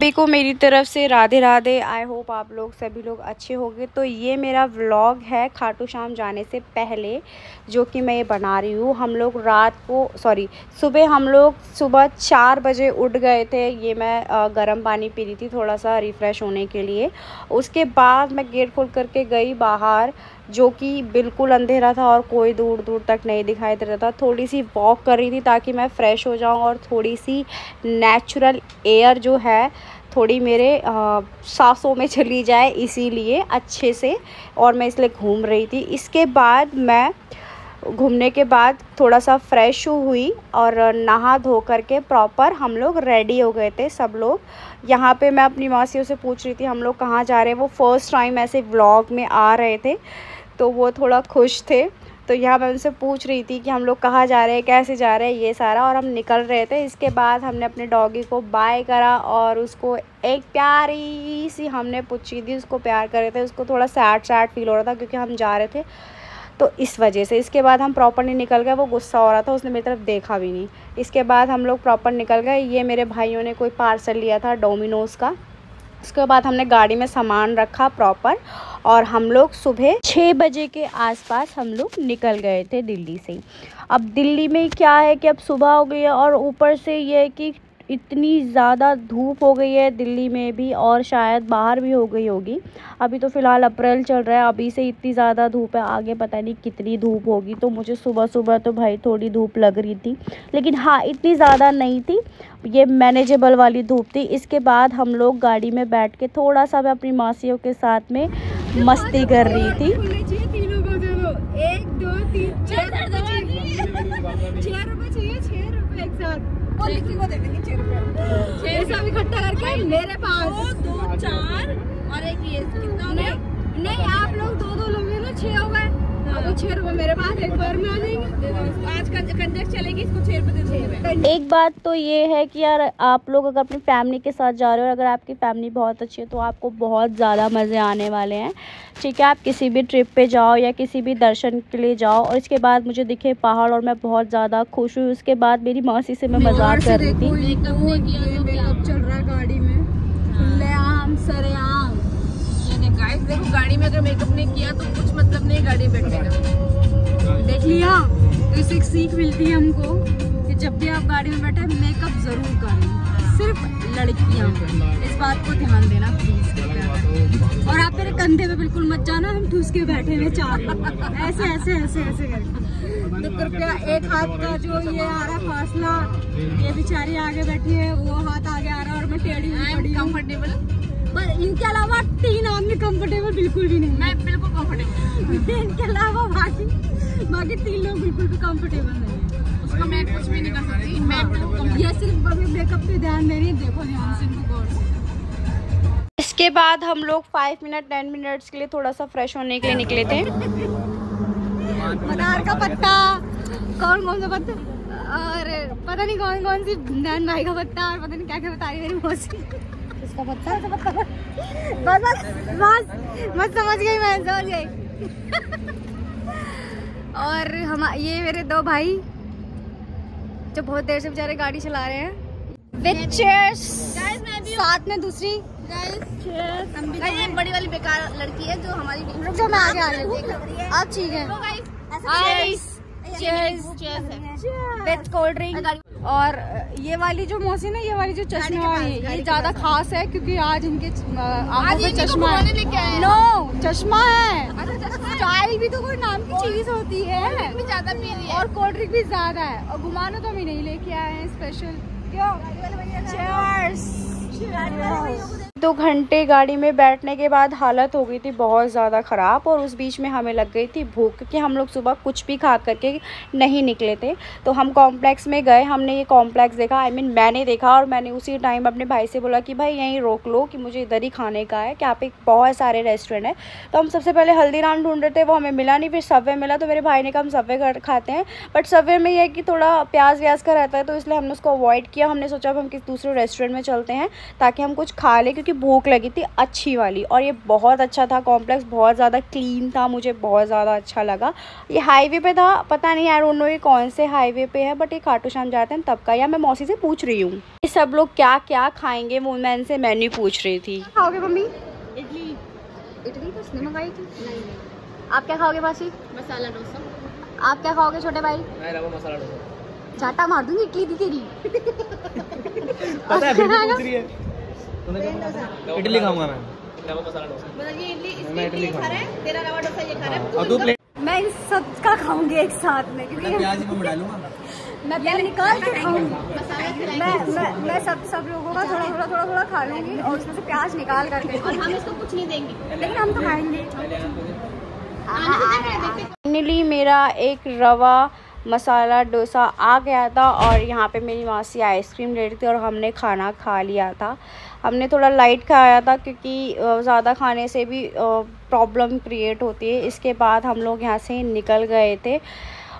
सभी को मेरी तरफ से राधे राधे। आई होप आप लोग सभी लोग अच्छे होंगे। तो ये मेरा व्लॉग है खाटू श्याम जाने से पहले जो कि मैं ये बना रही हूँ। हम लोग सुबह 4 बजे उठ गए थे। ये मैं गर्म पानी पी रही थी थोड़ा सा रिफ़्रेश होने के लिए। उसके बाद मैं गेट खोल करके गई बाहर, जो कि बिल्कुल अंधेरा था और कोई दूर दूर तक नहीं दिखाई दे रहा था। थोड़ी सी वॉक कर रही थी ताकि मैं फ़्रेश हो जाऊं और थोड़ी सी नेचुरल एयर जो है थोड़ी मेरे सांसों में चली जाए, इसीलिए अच्छे से, और मैं इसलिए घूम रही थी। इसके बाद मैं घूमने के बाद थोड़ा सा फ़्रेश हुई और नहा धो करके प्रॉपर हम लोग रेडी हो गए थे सब लोग। यहाँ पे मैं अपनी मासियों से पूछ रही थी हम लोग कहाँ जा रहे हैं। वो फ़र्स्ट टाइम ऐसे व्लॉग में आ रहे थे तो वो थोड़ा खुश थे। तो यहाँ मैं उनसे पूछ रही थी कि हम लोग कहाँ जा रहे हैं, कैसे जा रहे हैं, ये सारा, और हम निकल रहे थे। इसके बाद हमने अपने डॉगी को बाय करा और उसको एक प्यारी सी हमने पूछी दी, उसको प्यार कर रहे थे। उसको थोड़ा सैड फील हो रहा था क्योंकि हम जा रहे थे तो इस वजह से। इसके बाद हम प्रॉपरली निकल गए। वो गुस्सा हो रहा था, उसने मेरी तरफ देखा भी नहीं। इसके बाद हम लोग प्रॉपर निकल गए। ये मेरे भाइयों ने कोई पार्सल लिया था डोमिनोज़ का। उसके बाद हमने गाड़ी में सामान रखा प्रॉपर और हम लोग सुबह 6 बजे के आसपास हम लोग निकल गए थे दिल्ली से। अब दिल्ली में क्या है कि अब सुबह हो गई है और ऊपर से ये है कि इतनी ज़्यादा धूप हो गई है दिल्ली में भी, और शायद बाहर भी हो गई होगी। अभी तो फ़िलहाल अप्रैल चल रहा है, अभी से इतनी ज़्यादा धूप है, आगे पता नहीं कितनी धूप होगी। तो मुझे सुबह सुबह तो भाई थोड़ी धूप लग रही थी, लेकिन हाँ इतनी ज़्यादा नहीं थी, ये मैनेजेबल वाली धूप थी। इसके बाद हम लोग गाड़ी में बैठ के थोड़ा सा मैं अपनी मासियों के साथ में मस्ती कर रही थी। 1 2 3 4 रुपए एक साथ और लिखी को दे देंगे 6 रुपए। 6 सब इकट्ठा करके मेरे पास 2 4 और एक ये कितना नहीं आप लोग 2 लोगे ना 6 हो गए। अब 6 रुपए मेरे पास एक बार में आ जाएंगे। आज का कंजक्ट चलेगी, इसको 6 रुपए दे देंगे। एक बात तो ये है कि यार आप लोग अगर अपनी फैमिली के साथ जा रहे हो और अगर आपकी फैमिली बहुत अच्छी है तो आपको बहुत ज़्यादा मज़े आने वाले हैं। ठीक है, आप किसी भी ट्रिप पे जाओ या किसी भी दर्शन के लिए जाओ। और इसके बाद मुझे दिखे पहाड़ और मैं बहुत ज़्यादा खुश हुई। उसके बाद मेरी मौसी से मैं मजाक कर रही थी। मेकअप चल रहा है गाड़ी में, खुलेआम सरेआम। ये गाइस देखो, गाड़ी में अगर मेकअप नहीं किया तो कुछ मतलब नहीं गाड़ी में बैठने का। देख लिया तो इससे एक सीख मिलती है हमको कि जब भी आप गाड़ी में बैठे मेकअप जरूर करें, सिर्फ लड़कियां। इस बात को ध्यान देना प्लीज। और आप मेरे कंधे पे बिल्कुल मत जाना, हम ठूस के बैठे हुए 4 ऐसे ऐसे ऐसे ऐसे करके। तो कृपया एक हाथ का जो ये आ रहा फासला, ये बेचारी आगे बैठी है, वो हाथ आगे आ रहा है और मैं टेढ़ी हुई कंफर्टेबल। पर इनके अलावा 3 आदमी कंफर्टेबल बिल्कुल भी नहीं। मैं बिल्कुल कंफर्टेबल। इनके अलावा बाकी 3 लोग बिल्कुल भी कंफर्टेबल नहीं है। उसका मैं कुछ भी नहीं कर सकती। मैं ये सिर्फ मेकअप पे ध्यान दे रही है, देखो ध्यान से इनको गौर से। इसके बाद हम लोग 5 मिनट 10 मिनट्स के लिए थोड़ा सा फ्रेश होने के लिए निकले थे। मदार का पत्ता, कौन सा पत्ता, और पता नहीं कौन सी नैन भाई का पत्ता, और पता नहीं क्या क्या बता रही मेरी मौसी। इसका पत्ता बस समझ गई, मैं समझ गई। और हम ये मेरे 2 भाई जो बहुत देर से बेचारे गाड़ी चला रहे हैं विद चेयर्स, साथ में दूसरी बड़ी वाली बेकार लड़की है जो हमारी, रुक जाओ मैं आगे आ रही हूँ। आप ठीक है, विद कोल्ड ड्रिंक। और ये वाली जो मौसी ना, ये वाली जो चश्मा है ये ज्यादा खास है क्योंकि आज इनके आंखों पे चश्मा है। नो चश्मा है, स्टाइल भी तो कोई नाम की चीज होती है। भी ज्यादा पी रही है और कोल्ड ड्रिंक भी ज्यादा है, और घुमाना तो हम नहीं लेके आए हैं स्पेशल। क्यों? Cheers! 2 घंटे गाड़ी में बैठने के बाद हालत हो गई थी बहुत ज़्यादा ख़राब, और उस बीच में हमें लग गई थी भूख क्योंकि हम लोग सुबह कुछ भी खा करके नहीं निकले थे। तो हम कॉम्प्लेक्स में गए, हमने ये कॉम्प्लेक्स देखा, मैंने देखा, और मैंने उसी टाइम अपने भाई से बोला कि भाई यहीं रोक लो कि मुझे इधर ही खाने का है, कि यहाँ पे बहुत सारे रेस्टोरेंट है। तो हम सबसे पहले हल्दीराम ढूंढ रहे थे, वो हमें मिला नहीं, फिर सबवे मिला। तो मेरे भाई ने कहा हम सबवे खाते हैं, बट सबवे में ये है कि थोड़ा प्याज व्याज का रहता है, तो इसलिए हमने उसको अवॉइड किया। हमने सोचा हम किसी दूसरे रेस्टोरेंट में चलते हैं ताकि हम कुछ खा लें, क्योंकि भूख लगी थी अच्छी वाली। और ये बहुत अच्छा था कॉम्प्लेक्स, बहुत ज़्यादा क्लीन था, मुझे बहुत ज़्यादा अच्छा लगा। ये हाईवे पे था, पता नहीं आई डोंट नो ये कौन से हाईवे पे है, बट ये खाटू श्याम जाते हैं तब का, या मैं मौसी से पूछ रही हूँ। सब लोग क्या क्या खाएंगे वो मैं इनसे मेन्यू पूछ रही थी। खाओगे मम्मी? इडली। इडली तो उसने मंगाई थी। नहीं। आप क्या खाओगे बासी? मसाला डोसा। आप क्या खाओगे छोटे भाई? मैं रवा मसाला डोसा। चाटा मार दूंगी इडली दी तेरी। पता है पूछ रही है। इडली खाऊंगा मैं। रवा मसाला डोसा। मतलब ये इडली मैं इडली खा रहा है, तेरा रवा डोसा ये खा रहा है। और 2 प्लेट मैं इन सब का खाऊंगी एक साथ में, क्योंकि प्याज में डालूंगा। मैं पहले निकाल के खाऊंगी। मैं सब लोगों का थोड़ा खा लूंगी और उसमें से प्याज निकाल करके। और हम इसको कुछ नहीं देंगे, लेकिन हम तो खाएंगे। फाइनली मेरा एक रवा मसाला डोसा आ गया था और यहाँ पे मेरी मासी आइसक्रीम ले रही थी और हमने खाना खा लिया था। हमने थोड़ा लाइट खाया था क्योंकि ज़्यादा खाने से भी प्रॉब्लम क्रिएट होती है। इसके बाद हम लोग यहाँ से निकल गए थे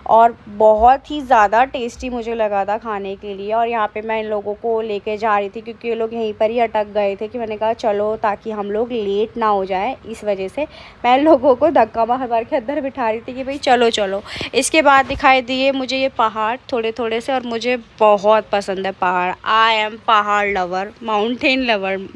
और बहुत ही ज़्यादा टेस्टी मुझे लगा था खाने के लिए। और यहाँ पे मैं इन लोगों को लेके जा रही थी क्योंकि ये लोग यहीं पर ही अटक गए थे कि मैंने कहा चलो ताकि हम लोग लेट ना हो जाए, इस वजह से मैं इन लोगों को धक्का मार के अंदर बिठा रही थी कि भाई चलो चलो। इसके बाद दिखाई दिए मुझे ये पहाड़ थोड़े थोड़े से और मुझे बहुत पसंद है पहाड़। आई एम पहाड़ लवर, माउंटेन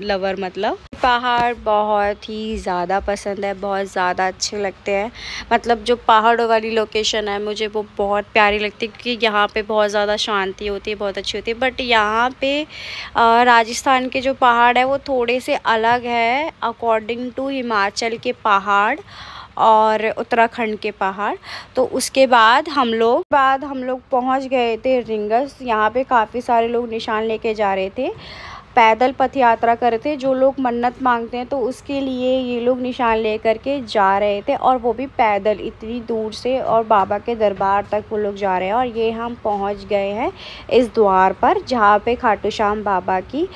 लवर मतलब पहाड़ बहुत ही ज़्यादा पसंद है, बहुत ज़्यादा अच्छे लगते हैं। मतलब जो पहाड़ों वाली लोकेशन है मुझे वो बहुत प्यारी लगती है क्योंकि यहाँ पे बहुत ज़्यादा शांति होती है, बहुत अच्छी होती है। बट यहाँ पे राजस्थान के जो पहाड़ है वो थोड़े से अलग है अकॉर्डिंग टू हिमाचल के पहाड़ और उत्तराखंड के पहाड़। तो उसके बाद हम लोग पहुँच गए थे रिंगस। यहाँ पे काफ़ी सारे लोग निशान लेके जा रहे थे, पैदल पथ यात्रा कर रहे थे। जो लोग मन्नत मांगते हैं तो उसके लिए ये लोग निशान ले करके जा रहे थे और वो भी पैदल इतनी दूर से, और बाबा के दरबार तक वो लोग जा रहे हैं। और ये हम पहुंच गए हैं इस द्वार पर जहाँ पे खाटू श्याम बाबा की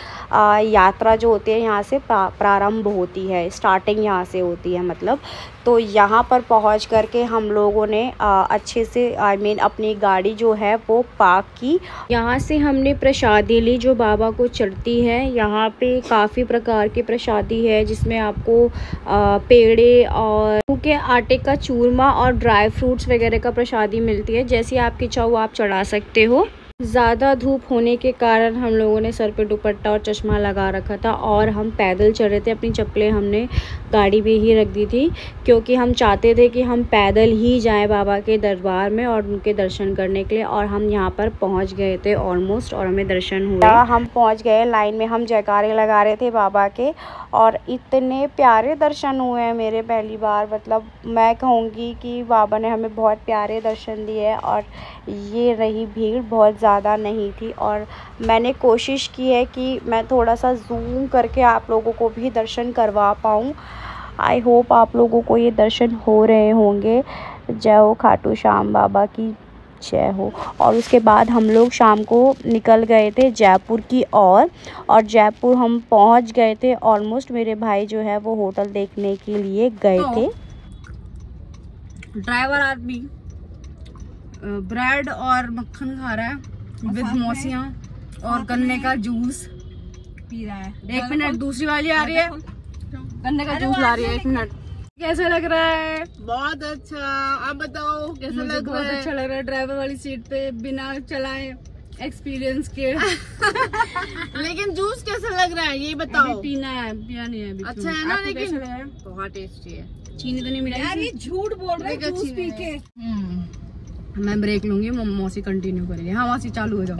यात्रा जो होती है यहाँ से प्रारंभ होती है, स्टार्टिंग यहाँ से होती है मतलब। तो यहाँ पर पहुँच करके हम लोगों ने अच्छे से अपनी गाड़ी जो है वो पार्क की। यहाँ से हमने प्रसादी ली जो बाबा को चढ़ती है। यहाँ पे काफ़ी प्रकार की प्रसादी है जिसमें आपको पेड़े और के आटे का चूरमा और ड्राई फ्रूट्स वगैरह का प्रसादी मिलती है। जैसी आपकी इच्छा हो आप चढ़ा सकते हो। ज़्यादा धूप होने के कारण हम लोगों ने सर पे दुपट्टा और चश्मा लगा रखा था और हम पैदल चल रहे थे। अपनी चप्पलें हमने गाड़ी में ही रख दी थी क्योंकि हम चाहते थे कि हम पैदल ही जाएं बाबा के दरबार में और उनके दर्शन करने के लिए। और हम यहाँ पर पहुँच गए थे ऑलमोस्ट और हमें दर्शन हुए। हम पहुँच गए, लाइन में हम जयकारे लगा रहे थे बाबा के और इतने प्यारे दर्शन हुए हैं मेरे पहली बार। मतलब मैं कहूँगी कि बाबा ने हमें बहुत प्यारे दर्शन दिए और ये रही भीड़ बहुत ज़्यादा नहीं थी। और मैंने कोशिश की है कि मैं थोड़ा सा जूम करके आप लोगों को भी दर्शन करवा पाऊँ। आई होप आप लोगों को ये दर्शन हो रहे होंगे। जय हो खाटू श्याम बाबा की जय हो। और उसके बाद हम लोग शाम को निकल गए थे जयपुर की और जयपुर हम पहुंच गए थे ऑलमोस्ट। मेरे भाई जो है वो होटल देखने के लिए गए थे। ड्राइवर आदमी ब्रेड और मक्खन खा रहा है विद मौसियाँ और गन्ने का जूस पी रहा है। 1 मिनट, दूसरी वाली आ रही है, गन्ने का जूस ला रही है। 1 मिनट। कैसा लग रहा है? बहुत अच्छा। आप बताओ कैसा लग रहा है? बहुत अच्छा लग रहा है। ड्राइवर वाली सीट पे बिना चलाए एक्सपीरियंस के लेकिन जूस कैसा लग रहा है ये बताओ? पीना है, पिया नहीं है। अच्छा है ना? लेकिन बहुत टेस्टी है। चीनी तो नहीं मिला यार, ये झूठ बोल रहे हैं जूस पी के। मैं ब्रेक लूंगी, मौसी कंटिन्यू करेगी। हाँ मौसी चालू हो जाओ।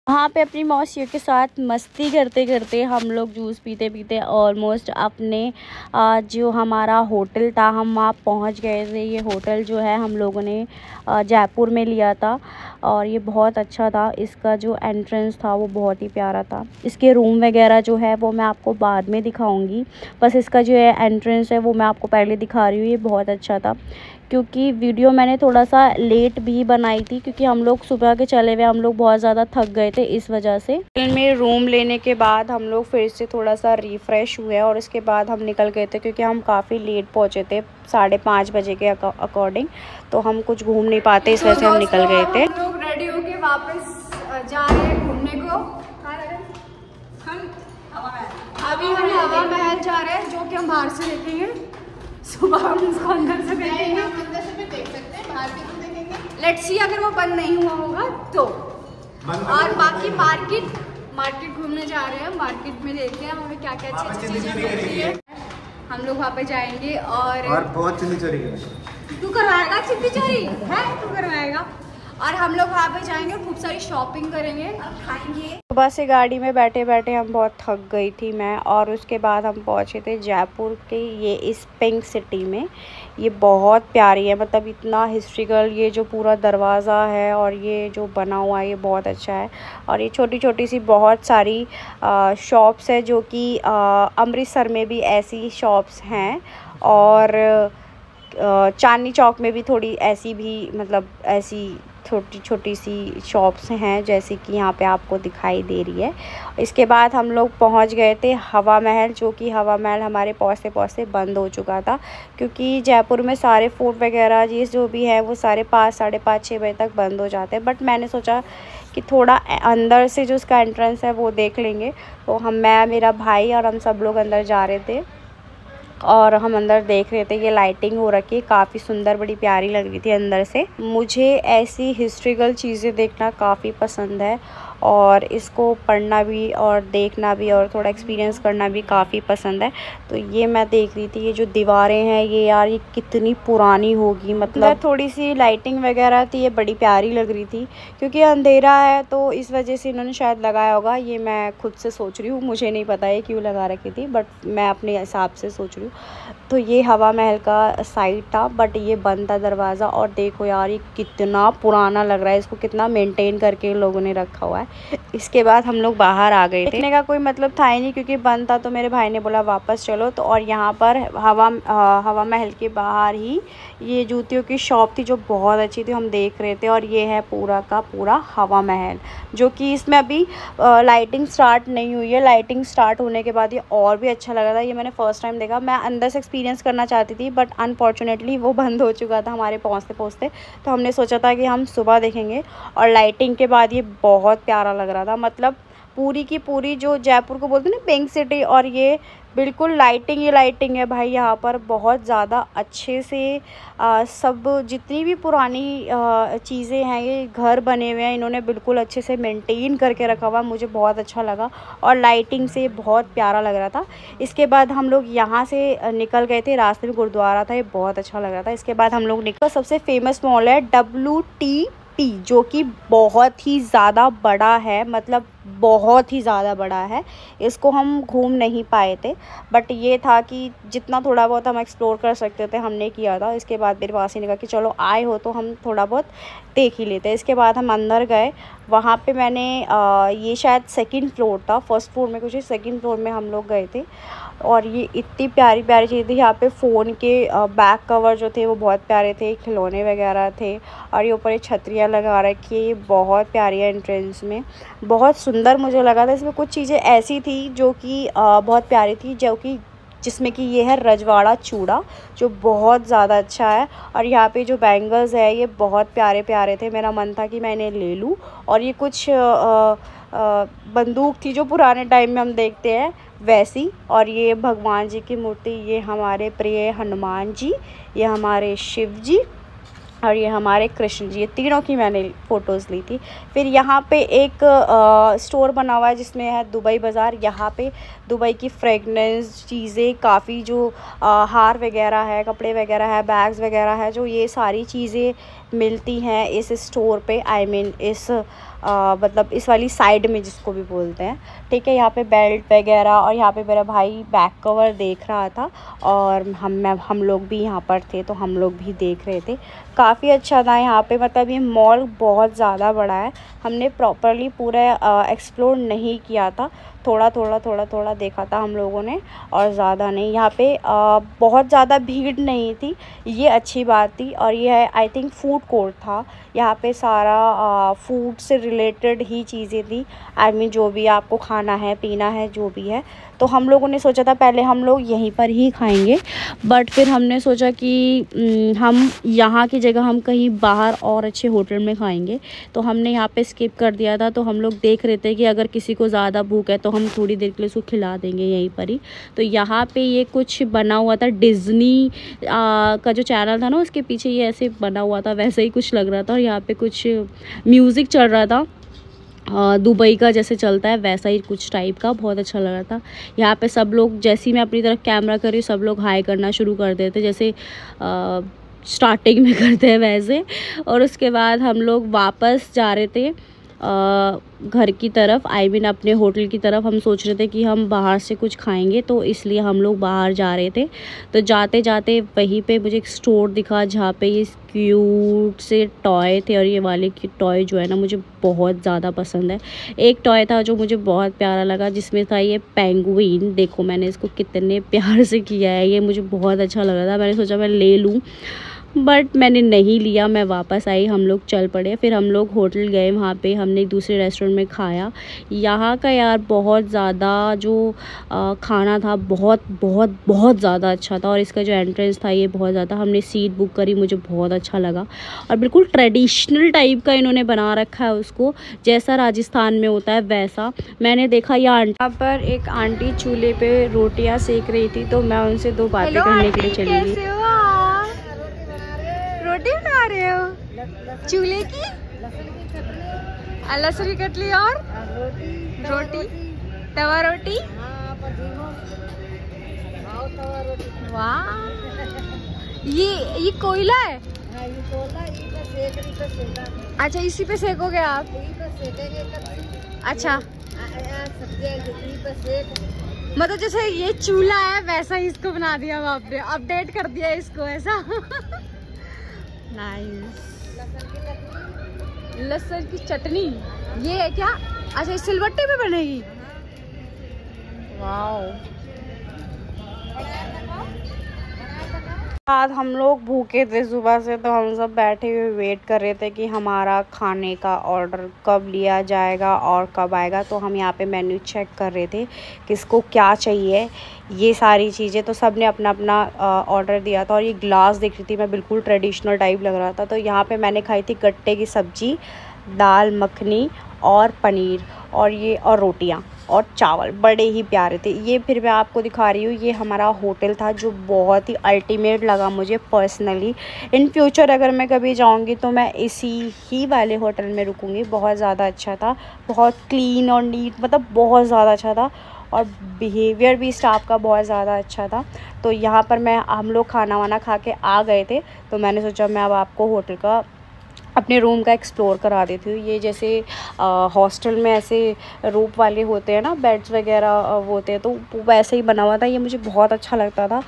वहाँ पे अपनी मौसियों के साथ मस्ती करते करते हम लोग जूस पीते पीते ऑलमोस्ट अपने जो हमारा होटल था हम वहाँ पहुँच गए थे। ये होटल जो है हम लोगों ने जयपुर में लिया था और ये बहुत अच्छा था। इसका जो एंट्रेंस था वो बहुत ही प्यारा था। इसके रूम वगैरह जो है वो मैं आपको बाद में दिखाऊंगी, बस इसका जो है एंट्रेंस है वो मैं आपको पहले दिखा रही हूँ। ये बहुत अच्छा था क्योंकि वीडियो मैंने थोड़ा सा लेट भी बनाई थी क्योंकि हम लोग सुबह के चले हुए, हम लोग बहुत ज़्यादा थक गए थे इस वजह से। होटल में रूम लेने के बाद हम लोग फिर से थोड़ा सा रिफ़्रेश हुए और उसके बाद हम निकल गए थे क्योंकि हम काफ़ी लेट पहुँचे थे 5:30 बजे के अकॉर्डिंग, तो हम कुछ घूम नहीं पाते इस वजह से हम निकल गए थे। हम लोग रेडी होके वापस जा रहे हैं घूमने को। अभी हम हवा महल जा रहे हैं जो कि हम बाहर से देखेंगे। सुबह हम उसको अंदर से देखेंगे, अंदर से भी देख सकते हैं, बाहर भी तो देखेंगे। लेट्स सी अगर वो बंद नहीं हुआ होगा तो। और बाकी मार्केट घूमने जा रहे हैं। मार्केट में देखते हैं हमें क्या क्या अच्छी चीजें मिलती है। हम लोग वहाँ पे जाएंगे और बहुत चिल्ली चोरी करेंगे। तू करवाएगा चिल्ली चोरी है? तू करवाएगा। और हम लोग वहाँ पे जाएंगे और खूब सारी शॉपिंग करेंगे और खाएंगे। सुबह से गाड़ी में बैठे बैठे हम बहुत थक गई थी मैं, और उसके बाद हम पहुँचे थे जयपुर के ये इस पिंक सिटी में। ये बहुत प्यारी है, मतलब इतना हिस्ट्रिकल, ये जो पूरा दरवाज़ा है और ये जो बना हुआ है ये बहुत अच्छा है। और ये छोटी छोटी सी बहुत सारी शॉप्स है जो कि अमृतसर में भी ऐसी शॉप्स हैं, और चांदनी चौक में भी थोड़ी ऐसी भी, मतलब ऐसी छोटी छोटी सी शॉप्स हैं जैसे कि यहाँ पे आपको दिखाई दे रही है। इसके बाद हम लोग पहुँच गए थे हवा महल, जो कि हवा महल हमारे पहुँचते पहुँचते बंद हो चुका था, क्योंकि जयपुर में सारे फूड वगैरह ये जो भी है वो सारे 5, साढ़े 5, 6 बजे तक बंद हो जाते हैं। बट मैंने सोचा कि थोड़ा अंदर से जो उसका एंट्रेंस है वो देख लेंगे। तो मैं, मेरा भाई और हम सब लोग अंदर जा रहे थे और हम अंदर देख रहे थे। ये लाइटिंग हो रखी है, काफ़ी सुंदर, बड़ी प्यारी लग रही थी अंदर से। मुझे ऐसी हिस्ट्रिकल चीज़ें देखना काफ़ी पसंद है, और इसको पढ़ना भी और देखना भी और थोड़ा एक्सपीरियंस करना भी काफ़ी पसंद है। तो ये मैं देख रही थी, ये जो दीवारें हैं ये यार ये कितनी पुरानी होगी, मतलब थोड़ी सी लाइटिंग वगैरह थी, ये बड़ी प्यारी लग रही थी। क्योंकि अंधेरा है तो इस वजह से इन्होंने शायद लगाया होगा, ये मैं खुद से सोच रही हूँ, मुझे नहीं पता है क्यों लगा रखी थी, बट मैं अपने हिसाब से सोच रही हूँ। तो ये हवा महल का साइड था, बट ये बंद था दरवाज़ा। और देखो यार ये कितना पुराना लग रहा है, इसको कितना मेंटेन करके लोगों ने रखा हुआ है। इसके बाद हम लोग बाहर आ गए थे। देखने का कोई मतलब था ही नहीं क्योंकि बंद था, तो मेरे भाई ने बोला वापस चलो। तो और यहाँ पर हवा महल के बाहर ही ये जूतियों की शॉप थी जो बहुत अच्छी थी, हम देख रहे थे। और ये है पूरा का पूरा हवा महल, जो कि इसमें अभी लाइटिंग स्टार्ट नहीं हुई है। लाइटिंग स्टार्ट होने के बाद ये और भी अच्छा लग रहा था। ये मैंने फ़र्स्ट टाइम देखा, मैं अंदर से एक्सपीरियंस करना चाहती थी बट अनफॉर्चुनेटली वो बंद हो चुका था हमारे पहुँचते पहुँचते। तो हमने सोचा था कि हम सुबह देखेंगे, और लाइटिंग के बाद ये बहुत प्यारा लग रहा था। मतलब पूरी की पूरी जो जयपुर को बोलते हैं ना पिंक सिटी, और ये बिल्कुल लाइटिंग ही लाइटिंग है भाई। यहाँ पर बहुत ज़्यादा अच्छे से सब जितनी भी पुरानी चीज़ें हैं, ये घर बने हुए हैं, इन्होंने बिल्कुल अच्छे से मेंटेन करके रखा हुआ। मुझे बहुत अच्छा लगा और लाइटिंग से बहुत प्यारा लग रहा था। इसके बाद हम लोग यहाँ से निकल गए थे, रास्ते में गुरुद्वारा था, ये बहुत अच्छा लग रहा था। इसके बाद हम लोग निकल, सबसे फेमस मॉल है WTP, जो कि बहुत ही ज़्यादा बड़ा है, मतलब बहुत ही ज़्यादा बड़ा है। इसको हम घूम नहीं पाए थे, बट ये था कि जितना थोड़ा बहुत हम एक्सप्लोर कर सकते थे हमने किया था। इसके बाद मेरे पास ही ने कहा कि चलो आए हो तो हम थोड़ा बहुत देख ही लेते हैं। इसके बाद हम अंदर गए, वहाँ पे मैंने ये शायद सेकंड फ्लोर था, फर्स्ट फ्लोर में कुछ, सेकंड फ्लोर में हम लोग गए थे। और ये इतनी प्यारी प्यारी चीज़ थी यहाँ पे। फ़ोन के बैक कवर जो थे वो बहुत प्यारे थे, खिलौने वगैरह थे, और ये ऊपर ये छतरियाँ लगा रखी है, ये बहुत प्यारी है। एंट्रेंस में बहुत सुंदर मुझे लगा था। इसमें कुछ चीज़ें ऐसी थी जो कि बहुत प्यारी थी, जो कि जिसमें कि ये है रजवाड़ा चूड़ा, जो बहुत ज़्यादा अच्छा है। और यहाँ पे जो बैंगल्स है ये बहुत प्यारे प्यारे थे, मेरा मन था कि मैं इन्हें ले लूँ। और ये कुछ बंदूक थी जो पुराने टाइम में हम देखते हैं वैसी। और ये भगवान जी की मूर्ति, ये हमारे प्रिय हनुमान जी, ये हमारे शिव जी, और ये हमारे कृष्ण जी, ये तीनों की मैंने फ़ोटोज़ ली थी। फिर यहाँ पे एक स्टोर बना हुआ है जिसमें है दुबई बाज़ार। यहाँ पे दुबई की फ्रेगनेंस चीज़ें काफ़ी, जो हार वगैरह है, कपड़े वगैरह है, बैग्स वगैरह है, जो ये सारी चीज़ें मिलती हैं इस स्टोर पे। आई मीन इस मतलब इस वाली साइड में जिसको भी बोलते हैं, ठीक है। यहाँ पे बेल्ट वगैरह, और यहाँ पे मेरा भाई बैक कवर देख रहा था, और हम लोग भी यहाँ पर थे तो हम लोग भी देख रहे थे। काफ़ी अच्छा था यहाँ पे, मतलब ये मॉल बहुत ज़्यादा बड़ा है। हमने प्रॉपरली पूरा एक्सप्लोर नहीं किया था, थोड़ा थोड़ा देखा था हम लोगों ने, और ज़्यादा नहीं। यहाँ पे बहुत ज़्यादा भीड़ नहीं थी, ये अच्छी बात थी। और ये है आई थिंक फूड कोर्ट था, यहाँ पे सारा फूड से रिलेटेड ही चीज़ें थी। आई मीन जो भी आपको खाना है, पीना है, जो भी है। तो हम लोगों ने सोचा था पहले हम लोग यहीं पर ही खाएंगे, बट फिर हमने सोचा कि हम यहाँ की जगह हम कहीं बाहर और अच्छे होटल में खाएंगे, तो हमने यहाँ पे स्किप कर दिया था। तो हम लोग देख रहे थे कि अगर किसी को ज़्यादा भूख है तो हम थोड़ी देर के लिए उसको खिला देंगे यहीं पर ही। तो यहाँ पे ये कुछ बना हुआ था, डिज़नी का जो चैनल था ना उसके पीछे ये ऐसे बना हुआ था, वैसे ही कुछ लग रहा था। और यहाँ पे कुछ म्यूज़िक चल रहा था, दुबई का जैसे चलता है वैसा ही कुछ टाइप का, बहुत अच्छा लग रहा था। यहाँ पे सब लोग, जैसे ही मैं अपनी तरफ कैमरा कर रही हूँ, सब लोग हाई करना शुरू कर देते जैसे स्टार्टिंग में करते हैं वैसे। और उसके बाद हम लोग वापस जा रहे थे घर की तरफ, आई मीन अपने होटल की तरफ। हम सोच रहे थे कि हम बाहर से कुछ खाएंगे, तो इसलिए हम लोग बाहर जा रहे थे। तो जाते जाते वहीं पे मुझे एक स्टोर दिखा जहाँ पे ये क्यूट से टॉय थे, और ये वाले की टॉय जो है ना मुझे बहुत ज़्यादा पसंद है। एक टॉय था जो मुझे बहुत प्यारा लगा, जिसमें था ये पेंगुइन। देखो मैंने इसको कितने प्यार से किया है, ये मुझे बहुत अच्छा लग रहा था। मैंने सोचा मैं ले लूँ, बट मैंने नहीं लिया, मैं वापस आई। हम लोग चल पड़े, फिर हम लोग होटल गए, वहाँ पे हमने एक दूसरे रेस्टोरेंट में खाया। यहाँ का यार बहुत ज़्यादा जो खाना था बहुत बहुत बहुत ज़्यादा अच्छा था, और इसका जो एंट्रेंस था ये बहुत ज़्यादा, हमने सीट बुक करी, मुझे बहुत अच्छा लगा। और बिल्कुल ट्रेडिशनल टाइप का इन्होंने बना रखा है उसको, जैसा राजस्थान में होता है वैसा। मैंने देखा यहाँ पर एक आंटी चूल्हे पे रोटियाँ सेक रही थी, तो मैं उनसे 2 बातें करने के लिए चली गई। रोटी बना रहे हो चूल्हे की? लहसुन की कटली और रोटी, तवा रोटी। वाह, ये कोयला है? अच्छा, इसी पे सेकोगे आप? अच्छा, मतलब जैसे ये चूल्हा है वैसा ही इसको बना दिया आपने, अपडेट कर दिया इसको ऐसा। नाइस। लहसुन की चटनी ये है क्या? अच्छा, इस सिलबट्टे पे बनेगी? वाओ। बाद हम लोग भूखे थे सुबह से, तो हम सब बैठे हुए वेट कर रहे थे कि हमारा खाने का ऑर्डर कब लिया जाएगा और कब आएगा। तो हम यहाँ पे मेन्यू चेक कर रहे थे किसको क्या चाहिए, ये सारी चीज़ें। तो सब ने अपना अपना ऑर्डर दिया था। और ये ग्लास दिख रही थी, मैं बिल्कुल ट्रेडिशनल टाइप लग रहा था। तो यहाँ पे मैंने खाई थी गट्टे की सब्ज़ी, दाल मखनी और पनीर, और रोटियाँ और चावल, बड़े ही प्यारे थे ये। फिर मैं आपको दिखा रही हूँ, ये हमारा होटल था जो बहुत ही अल्टीमेट लगा मुझे पर्सनली। इन फ्यूचर अगर मैं कभी जाऊँगी तो मैं इसी ही वाले होटल में रुकूँगी। बहुत ज़्यादा अच्छा था, बहुत क्लीन और नीट, मतलब बहुत ज़्यादा अच्छा था। और बिहेवियर भी स्टाफ का बहुत ज़्यादा अच्छा था। तो यहाँ पर हम लोग खाना वाना खा के आ गए थे, तो मैंने सोचा मैं अब आपको होटल का, अपने रूम का एक्सप्लोर करा देती हूँ। ये जैसे हॉस्टल में ऐसे रूप वाले होते हैं ना, बेड्स वगैरह होते हैं, तो वैसे ही बना हुआ था। ये मुझे बहुत अच्छा लगता था,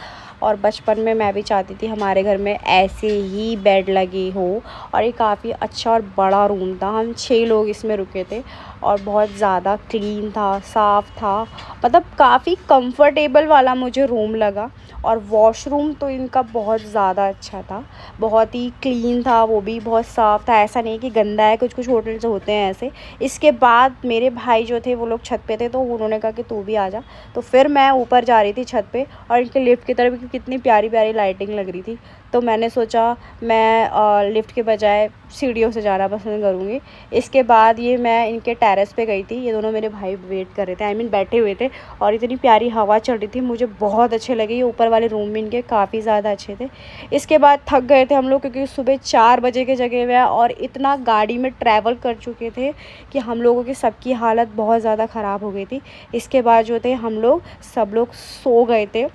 और बचपन में मैं भी चाहती थी हमारे घर में ऐसे ही बेड लगे हो। और ये काफ़ी अच्छा और बड़ा रूम था, हम 6 लोग इसमें रुके थे, और बहुत ज़्यादा क्लीन था, साफ़ था, मतलब काफ़ी कंफर्टेबल वाला मुझे रूम लगा। और वॉशरूम तो इनका बहुत ज़्यादा अच्छा था, बहुत ही क्लीन था, वो भी बहुत साफ़ था, ऐसा नहीं कि गंदा है। कुछ कुछ होटल्स होते हैं ऐसे। इसके बाद मेरे भाई जो थे वो लोग छत पे थे, तो उन्होंने कहा कि तू भी आ जा। तो फिर मैं ऊपर जा रही थी छत पे, और इनके लिफ्ट की तरफ कितनी प्यारी प्यारी लाइटिंग लग रही थी, तो मैंने सोचा मैं लिफ्ट के बजाय सीढ़ियों से जाना पसंद करूँगी। इसके बाद ये मैं इनके टेरेस पे गई थी, ये दोनों मेरे भाई वेट कर रहे थे, आई मीन बैठे हुए थे, और इतनी प्यारी हवा चल रही थी, मुझे बहुत अच्छे लगे। ये ऊपर वाले रूम भी इनके काफ़ी ज़्यादा अच्छे थे। इसके बाद थक गए थे हम लोग, क्योंकि सुबह 4 बजे के जगह हुए, और इतना गाड़ी में ट्रैवल कर चुके थे कि हम लोगों की सबकी हालत बहुत ज़्यादा ख़राब हो गई थी। इसके बाद जो थे हम लोग सब लोग सो गए थे।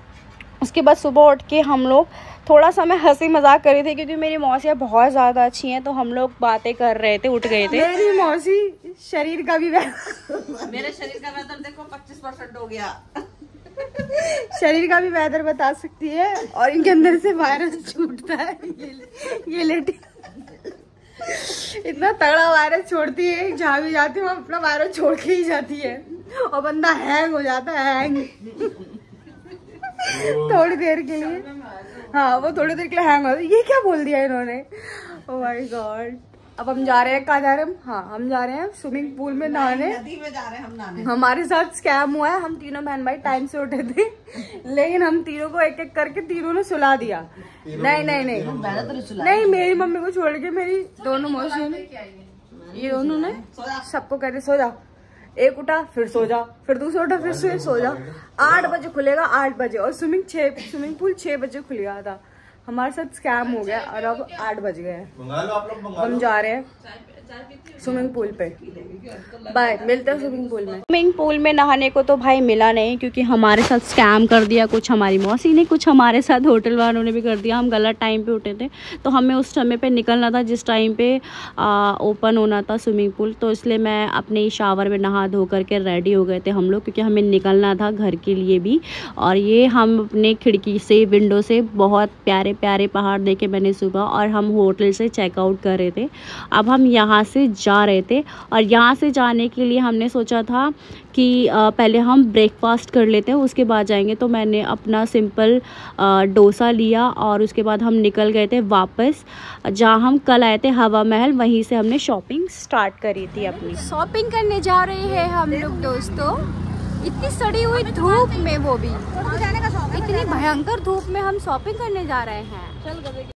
उसके बाद सुबह उठ के हम लोग थोड़ा सा, मैं हंसी मजाक कर रही थी क्योंकि मेरी मौसियाँ बहुत ज़्यादा अच्छी हैं, तो हम लोग बातें कर रहे थे, उठ गए थे। मेरी मौसी शरीर का भी मेरे शरीर का वेदर देखो 25% हो गया। शरीर का भी वेदर बता सकती है, और इनके अंदर से वायरस छूटता है। ये लेटी इतना तगड़ा वायरस छोड़ती है, जहाँ भी जाती है अपना वायरस छोड़ के ही जाती है, और बंदा हैंग हो जाता है, हैंग थोड़ी देर के लिए। हाँ, वो थोड़ी देर के लिए हैंग हो। ये क्या बोल दिया इन्होंने, ओह माय गॉड। अब हम जा रहे हैं, कहाँ जा रहे हैं हाँ, हम जा रहे हैं स्विमिंग पूल में नहाने। नदी में जा रहे हैं हम नहाने। हमारे साथ स्कैम हुआ है, हम तीनों बहन भाई टाइम से उठे थे, लेकिन हम तीनों को एक एक करके तीनों ने सुला दिया। नहीं नहीं नहीं नहीं, मेरी मम्मी को छोड़ के मेरी दोनों मौसियों ने, ये दोनों ने सबको कहते सो जा। एक उठा फिर सो जा, फिर दूसरा उठा फिर सो जा। 8 बजे खुलेगा, 8 बजे, और स्विमिंग पूल 6 बजे खुल गया था। हमारे साथ स्कैम हो गया, और अब 8 बज गए हैं। हम जा रहे हैं स्विमिंग पूल पे। बाय, मिलते हैं स्विमिंग पूल में। स्विमिंग पूल में नहाने को तो भाई मिला नहीं, क्योंकि हमारे साथ स्कैम कर दिया कुछ हमारी मौसी ने, कुछ हमारे साथ होटल वालों ने भी कर दिया। हम गलत टाइम पे उठे थे, तो हमें उस समय पे निकलना था जिस टाइम पे ओपन होना था स्विमिंग पूल। तो इसलिए मैं अपने शावर में नहा धो करके रेडी हो गए थे हम लोग, क्योंकि हमें निकलना था घर के लिए भी। और ये हम अपने खिड़की से, विंडो से बहुत प्यारे प्यारे पहाड़ देखे मैंने सुबह, और हम होटल से चेकआउट कर रहे थे। अब हम यहाँ से जा रहे थे, और यहाँ से जाने के लिए हमने सोचा था कि पहले हम ब्रेकफास्ट कर लेते हैं, उसके बाद जाएंगे। तो मैंने अपना सिंपल डोसा लिया, और उसके बाद हम निकल गए थे वापस जहाँ हम कल आए थे, हवा महल। वहीं से हमने शॉपिंग स्टार्ट करी थी अपनी। शॉपिंग करने जा रहे हैं हम लोग दोस्तों, इतनी सड़ी हुई धूप में, वो भी इतनी भयंकर धूप में हम शॉपिंग करने जा रहे हैं।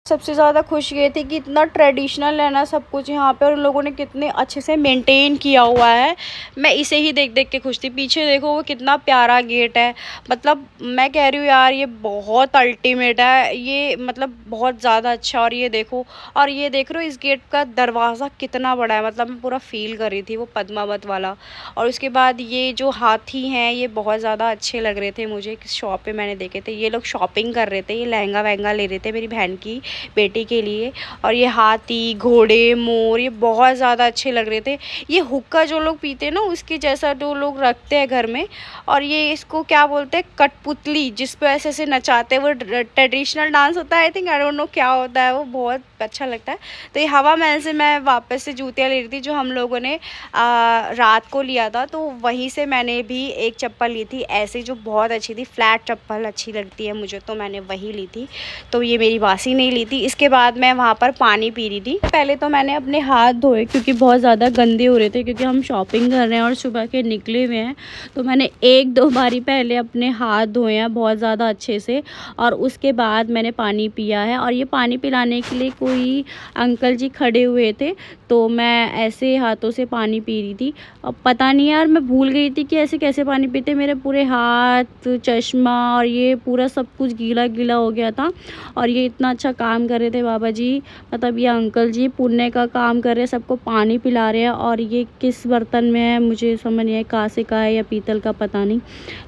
सबसे ज़्यादा खुश ये थी कि इतना ट्रेडिशनल है ना सब कुछ यहाँ पे, और उन लोगों ने कितने अच्छे से मेंटेन किया हुआ है। मैं इसे ही देख देख के खुश थी। पीछे देखो वो कितना प्यारा गेट है, मतलब मैं कह रही हूँ यार ये बहुत अल्टीमेट है, ये मतलब बहुत ज़्यादा अच्छा। और ये देखो, और ये देख रहे हो इस गेट का दरवाज़ा कितना बड़ा है, मतलब मैं पूरा फील कर रही थी वो पद्मावत वाला। और उसके बाद ये जो हाथी हैं ये बहुत ज़्यादा अच्छे लग रहे थे मुझे। किस शॉप पे मैंने देखे थे, ये लोग शॉपिंग कर रहे थे, ये लहंगा वहंगा ले रहे थे मेरी बहन की बेटी के लिए। और ये हाथी, घोड़े, मोर, ये बहुत ज़्यादा अच्छे लग रहे थे। ये हुक्का जो लोग पीते हैं ना, उसके जैसा जो लोग रखते हैं घर में। और ये इसको क्या बोलते हैं, कठपुतली, जिस पे ऐसे ऐसे नचाते हैं, वो ट्रेडिशनल डांस होता है। I think, I don't know क्या होता है वो, बहुत अच्छा लगता है। तो ये हवा महल से मैं वापस से जूतियाँ ले रही थी, जो हम लोगों ने रात को लिया था। तो वहीं से मैंने भी एक चप्पल ली थी ऐसे, जो बहुत अच्छी थी, फ्लैट चप्पल अच्छी लगती है मुझे, तो मैंने वही ली थी। तो ये मेरी बासी नहीं ली थी। इसके बाद मैं वहाँ पर पानी पी रही थी। पहले तो मैंने अपने हाथ धोए, क्योंकि बहुत ज़्यादा गंदे हो रहे थे, क्योंकि हम शॉपिंग कर रहे हैं और सुबह के निकले हुए हैं। तो मैंने 1-2 बारी पहले अपने हाथ धोए हैं बहुत ज़्यादा अच्छे से, और उसके बाद मैंने पानी पिया है। और ये पानी पिलाने के लिए कोई अंकल जी खड़े हुए थे, तो मैं ऐसे हाथों से पानी पी रही थी। अब पता नहीं यार, मैं भूल गई थी कि ऐसे कैसे पानी पीते। मेरे पूरे हाथ, चश्मा और ये पूरा सब कुछ गीला गीला हो गया था। और ये इतना अच्छा काम कर रहे थे बाबा जी, मतलब ये अंकल जी पुण्य का काम कर रहे हैं, सबको पानी पिला रहे हैं। और ये किस बर्तन में है मुझे समझ नहीं आया, कांसे का है या पीतल का पता नहीं,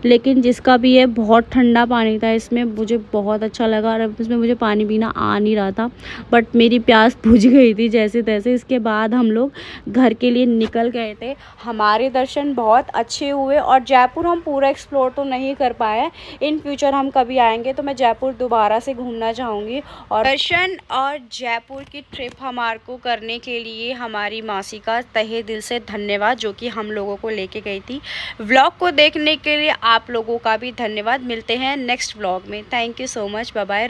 लेकिन जिसका भी है बहुत ठंडा पानी था इसमें, मुझे बहुत अच्छा लगा। और इसमें मुझे पानी पीना आ नहीं रहा था, बट मेरी प्यास बुझ गई थी जैसे तैसे। इसके बाद हम लोग घर के लिए निकल गए थे। हमारे दर्शन बहुत अच्छे हुए, और जयपुर हम पूरा एक्सप्लोर तो नहीं कर पाए। इन फ्यूचर हम कभी आएंगे तो मैं जयपुर दोबारा से घूमना चाहूँगी। और दर्शन और जयपुर की ट्रिप हमारे को करने के लिए हमारी मासी का तहे दिल से धन्यवाद, जो कि हम लोगों को लेके गई थी। व्लॉग को देखने के लिए आप लोगों का भी धन्यवाद। मिलते हैं नेक्स्ट व्लॉग में। Thank you so much, bye bye.